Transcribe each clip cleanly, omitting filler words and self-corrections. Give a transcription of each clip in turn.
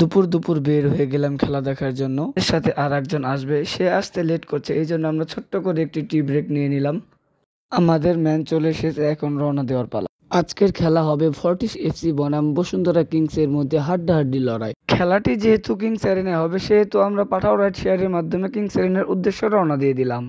দুপুর দুপুর বের হয়ে গেলাম খেলা দেখার জন্য। এর সাথে আর একজন আসবে, সে আসতে লেট করছে, এই জন্য আমরা ছোট্ট করে একটি টি ব্রেক নিয়ে নিলাম। আমাদের ম্যান চলে এসেছে, এখন রওনা দেওয়ার পালা। আজকের খেলা হবে ফর্টিস এফসি বনাম বসুন্ধরা কিংস এর মধ্যে হাড্ডাহাড্ডি লড়াই। খেলাটি যেহেতু কিংস অ্যারেনায় হবে, সেহেতু আমরা পাঠাও রাইড শেয়ারের মাধ্যমে কিংস অ্যারেনার উদ্দেশ্যে রওনা দিয়ে দিলাম।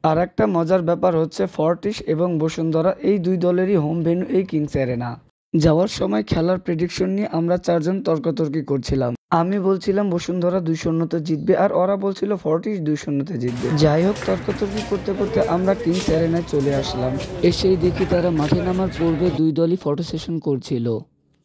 আর একটা মজার ব্যাপার হচ্ছে, ফর্টিস এবং বসুন্ধরা এই দুই দলেরই হোম ভেন্যু এই কিংস অ্যারেনা। যাওয়ার সময় খেলার প্রেডিকশন নিয়ে আমরা চারজন তর্কাতর্কি করছিলাম। আমি বলছিলাম বসুন্ধরা 2-0 জিতবে, আর ওরা বলছিল ফর্টিস 2-0 জিতবে। যাই হোক, তর্কাতর্কি করতে করতে আমরা কিংস অ্যারেনায় চলে আসলাম। এসেই দেখি তারা মাঠে নামার পূর্বে দুই দলই ফটো সেশন করছিল।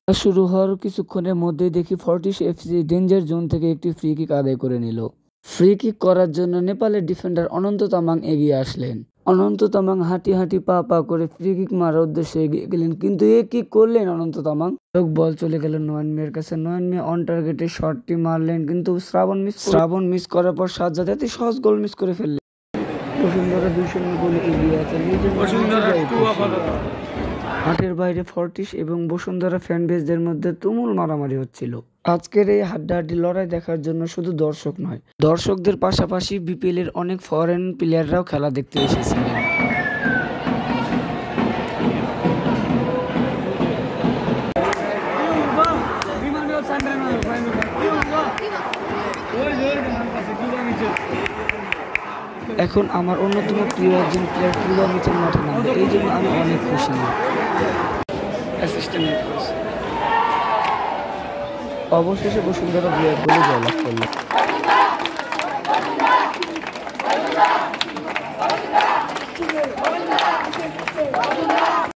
শুরু হওয়ার কিছুক্ষণের মধ্যেই দেখি ফর্টিস এফসি ডেঞ্জার জোন থেকে একটি ফ্রি কিক আদায় করে নিল। ফ্রি কিক করার জন্য নেপালের ডিফেন্ডার অনন্ত তামাং এগিয়ে আসলেন। অনন্ত তামাং হাঁটি হাঁটি পা পা করে ফ্রি কিক মারার উদ্দেশ্যে এগিয়ে গেলেন, কিন্তু এ কি করলেন অনন্ত তামাং। বল চলে গেল নয়ন মিয়ার কাছে। নয়ন মিয়া অন টার্গেটে শটটি মারলেন, কিন্তু শ্রাবণ মিস করার পর সাজ্জাদ এত সহজ গোল মিস করে ফেললেন। বসুন্ধরা 2-0 গোলে এগিয়ে আছে। মাঠের বাইরে ফর্টিস এবং বসুন্ধরা ফ্যানবেজদের মধ্যে তুমুল মারামারি হচ্ছিল। আজকের এই হাড্ডাহাড্ডি লড়াই দেখার জন্য শুধু দর্শক নয়, দর্শকদের পাশাপাশি বিপিএল এর অনেক ফরেন প্লেয়াররাও খেলা দেখতে এসেছিলেন। এখন আমার অন্যতম প্রিয় একজন প্লেয়ার কিংবা মিচেল মাঠে নামবে, এই জন্য আমি অনেক খুশি। অবশেষে বসুন্ধরা 2-1 গোলে জয়লাভ করল।